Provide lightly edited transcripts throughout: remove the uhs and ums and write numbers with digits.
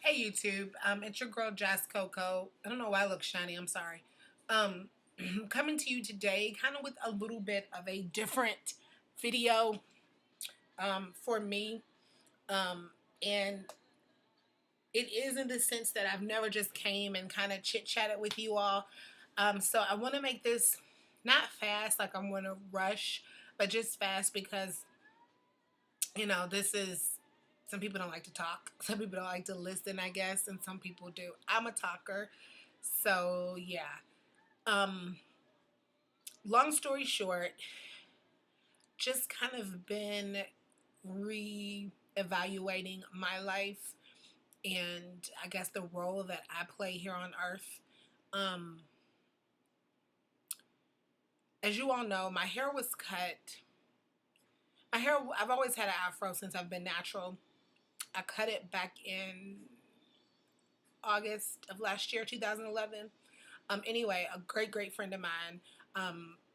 Hey YouTube, it's your girl Jazz Coco. I don't know why I look shiny. I'm sorry. Um, Coming to you today, kind of with a little bit of a different video for me, and it is in the sense that I've never just came and kind of chit chatted with you all. So I want to make this not fast, like I'm going to rush, but just fast because this is. Some people don't like to talk. Some people don't like to listen, I guess, and some people do. I'm a talker. So yeah. Um, Long story short, just kind of been re-evaluating my life and I guess the role that I play here on earth. Um, as you all know, my hair was cut. My hair, I've always had an afro since I've been natural. I cut it back in August of last year, 2011. Anyway, a great friend of mine,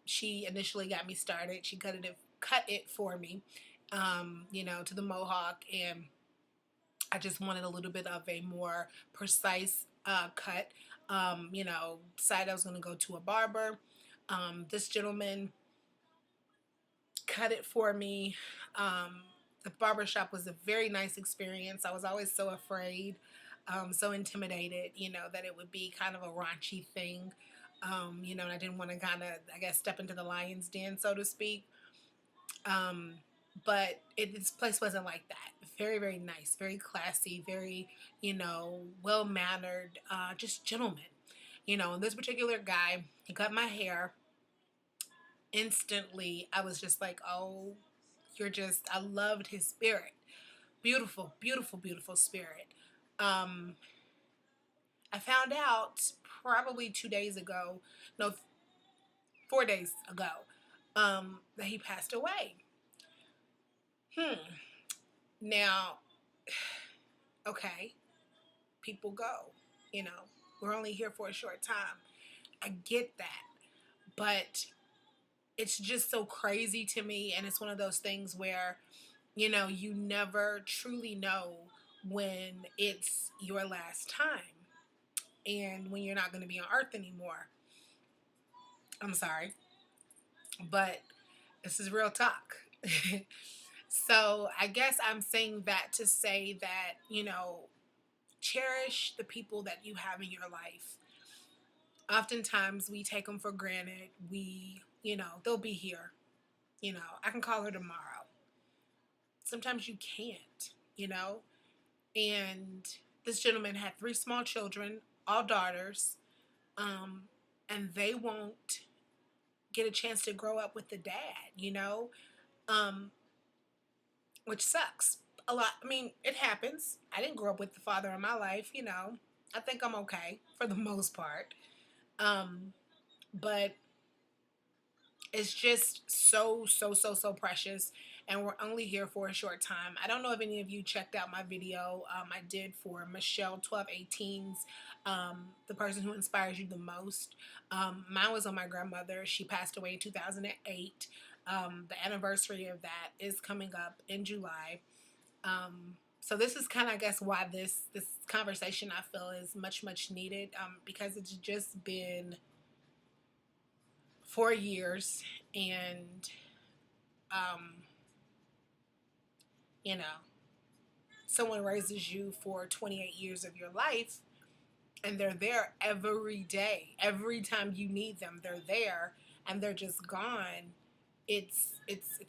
she initially got me started. She cut it for me, to the mohawk, and I just wanted a little bit of a more precise cut. Decided I was going to go to a barber. This gentleman cut it for me. The barbershop was a very nice experience. I was always so afraid, so intimidated, that it would be kind of a raunchy thing. And I didn't want to kind of, I guess, step into the lion's den, so to speak. Um, but this place wasn't like that. Very, very nice, very classy, very, well mannered, just gentleman. And this particular guy, he cut my hair. Instantly, I was just like, oh, I loved his spirit. Beautiful, beautiful, beautiful spirit. Um, I found out probably 2 days ago, no, 4 days ago, that he passed away. Now, okay, people go. You know, we're only here for a short time. I get that. But it's just so crazy to me. And it's one of those things where, you never truly know when it's your last time and when you're not going to be on earth anymore. I'm sorry, but this is real talk. So I guess I'm saying that to say that, cherish the people that you have in your life. Oftentimes we take them for granted. They'll be here. I can call her tomorrow. Sometimes you can't, And this gentleman had three small children, all daughters, um, and they won't get a chance to grow up with the dad, um, which sucks a lot. I mean, it happens. I didn't grow up with the father in my life, I think I'm okay for the most part. Um, but it's just so precious, and we're only here for a short time. I don't know if any of you checked out my video I did for Michelle 1218's the person who inspires you the most. Mine was on my grandmother. She passed away in 2008. The anniversary of that is coming up in July. So this is kind of, I guess, why this conversation I feel is much needed, because it's just been 4 years, and um, you know, someone raises you for 28 years of your life, and they're there every day. Every time you need them, they're there, and they're just gone. It's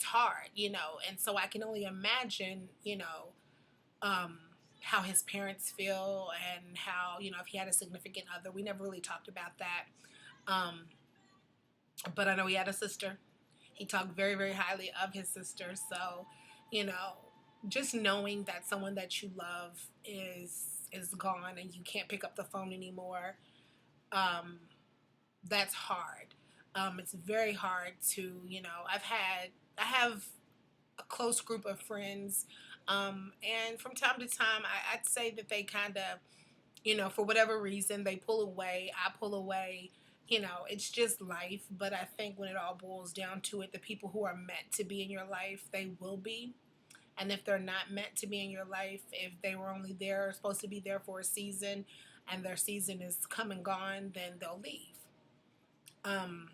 hard, and so I can only imagine, um, how his parents feel, and how, if he had a significant other. We never really talked about that. Um, but I know he had a sister. He talked very, very highly of his sister. So, you know, just knowing that someone that you love is gone and you can't pick up the phone anymore, um, that's hard. It's very hard to, I have a close group of friends, and from time to time, I'd say that they kind of, for whatever reason, they pull away, I pull away. It's just life. But I think when it all boils down to it, the people who are meant to be in your life, they will be. And if they're not meant to be in your life, if they were only there, supposed to be there for a season, and their season is come and gone, then they'll leave. Um,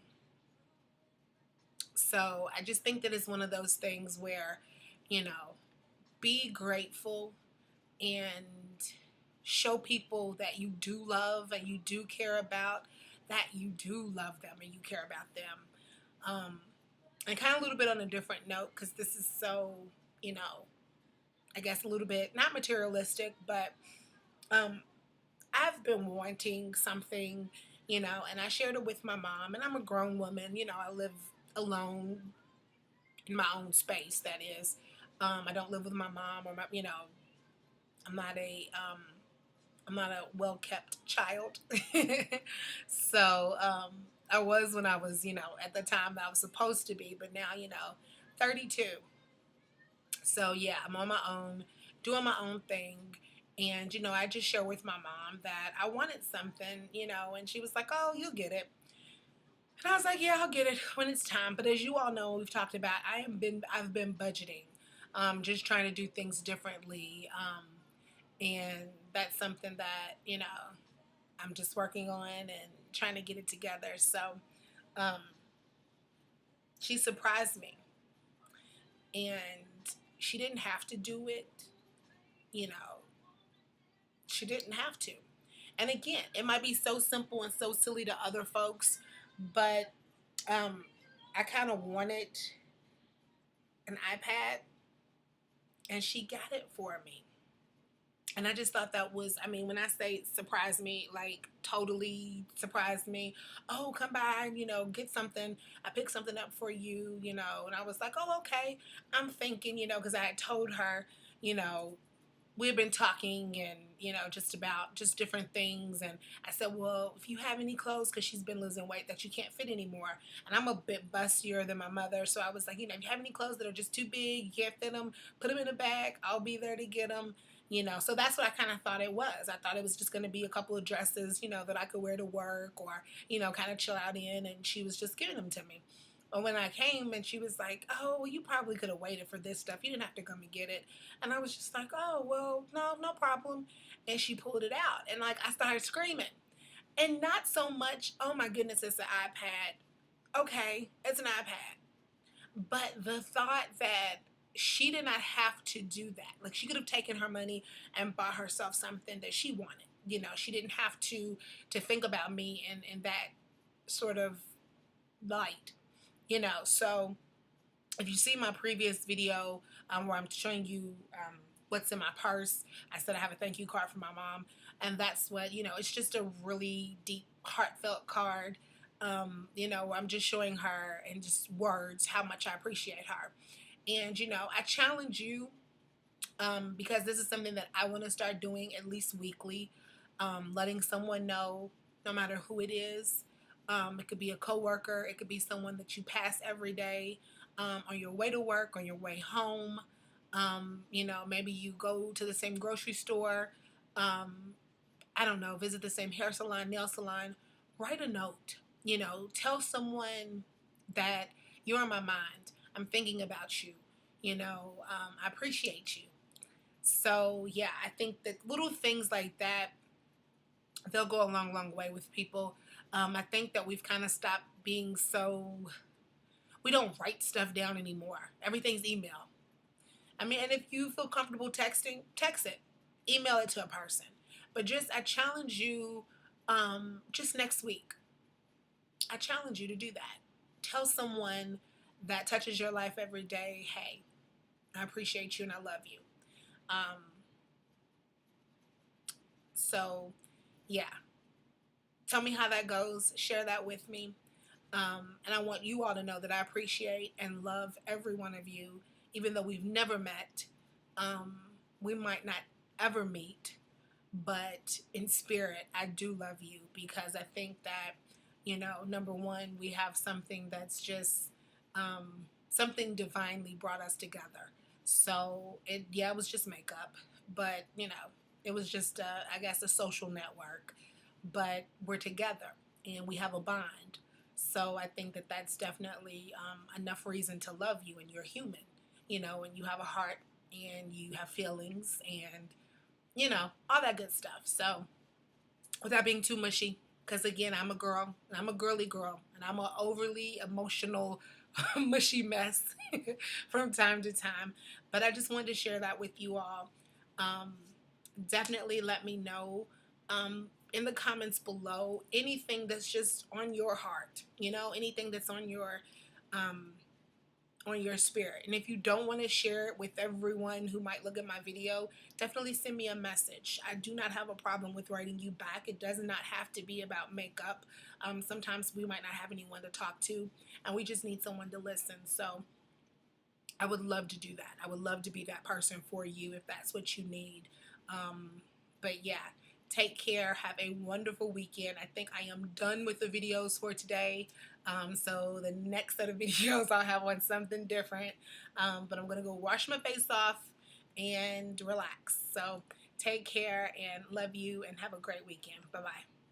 so I just think that it's one of those things where, you know, be grateful and show people that you do love and you do care about, that you do love them and you care about them. And kind of a little bit on a different note, because this is so, you know, I guess a little bit not materialistic, but um, I've been wanting something, you know, and I shared it with my mom, and I'm a grown woman, you know, I live alone in my own space, that is. I don't live with my mom or my, you know, I'm not a I'm not a well kept child. So I was when I was, you know, at the time that I was supposed to be, but now, you know, 32. So yeah, I'm on my own, doing my own thing. And, you know, I just share with my mom that I wanted something, you know, and she was like, oh, you'll get it. And I was like, yeah, I'll get it when it's time. But as you all know, we've talked about, I've been budgeting, just trying to do things differently. And that's something that, you know, I'm just working on and trying to get it together. So um, she surprised me, and she didn't have to do it, you know, she didn't have to. And again, it might be so simple and so silly to other folks, but um, I kind of wanted an iPad, and she got it for me. And I just thought that was, I mean, when I say surprise me, like totally surprised me. Oh, come by, you know, get something. I picked something up for you, you know. And I was like, oh, okay. I'm thinking, you know, because I had told her, you know, we've been talking and, you know, just about just different things. And I said, well, if you have any clothes, because she's been losing weight that you can't fit anymore. And I'm a bit bustier than my mother. So I was like, you know, if you have any clothes that are just too big, you can't fit them, put them in a bag. I'll be there to get them. You know, so that's what I kind of thought it was. I thought it was just going to be a couple of dresses, you know, that I could wear to work or, you know, kind of chill out in. And she was just giving them to me. But when I came and she was like, oh, well, you probably could have waited for this stuff. You didn't have to come and get it. And I was just like, oh, well, no, no problem. And she pulled it out. And like, I started screaming. And not so much, oh my goodness, it's an iPad. Okay, it's an iPad. But the thought that she did not have to do that. Like, she could have taken her money and bought herself something that she wanted. You know, she didn't have to think about me in that sort of light. You know, so if you see my previous video where I'm showing you what's in my purse, I said I have a thank you card from my mom. And that's what, you know, it's just a really deep, heartfelt card. You know, I'm just showing her in just words how much I appreciate her. And, you know, I challenge you because this is something that I want to start doing at least weekly, letting someone know, no matter who it is. It could be a coworker, it could be someone that you pass every day, on your way to work, on your way home. You know, maybe you go to the same grocery store. Um, I don't know, visit the same hair salon, nail salon. Write a note. You know, tell someone that you're on my mind. I'm thinking about you. You know, I appreciate you. So yeah, I think that little things like that, they'll go a long, long way with people. I think that we've kind of stopped being so, we don't write stuff down anymore. Everything's email. I mean, and if you feel comfortable texting, text it, email it to a person. But just, I challenge you, just next week, I challenge you to do that. Tell someone that touches your life every day, hey, I appreciate you and I love you. Um, so, yeah, tell me how that goes. Share that with me. And I want you all to know that I appreciate and love every one of you, even though we've never met. Um, we might not ever meet, but in spirit, I do love you because I think that, you know, number one, we have something that's just something divinely brought us together. So yeah, it was just makeup, but you know, it was just, I guess, a social network. But we're together and we have a bond. So I think that that's definitely enough reason to love you, and you're human, you know, and you have a heart and you have feelings and, you know, all that good stuff. So without being too mushy, because again, I'm a girl and I'm a girly girl and I'm an overly emotional, mushy mess from time to time. But I just wanted to share that with you all. Um, Definitely let me know in the comments below anything that's just on your heart, you know, anything that's um, on your spirit. And if you don't want to share it with everyone who might look at my video, definitely send me a message. I do not have a problem with writing you back. It does not have to be about makeup. Sometimes we might not have anyone to talk to, and we just need someone to listen. So I would love to do that. I would love to be that person for you if that's what you need. But yeah, take care. Have a wonderful weekend. I think I am done with the videos for today. So the next set of videos I'll have on something different. But I'm going to go wash my face off and relax. So take care and love you and have a great weekend. Bye-bye.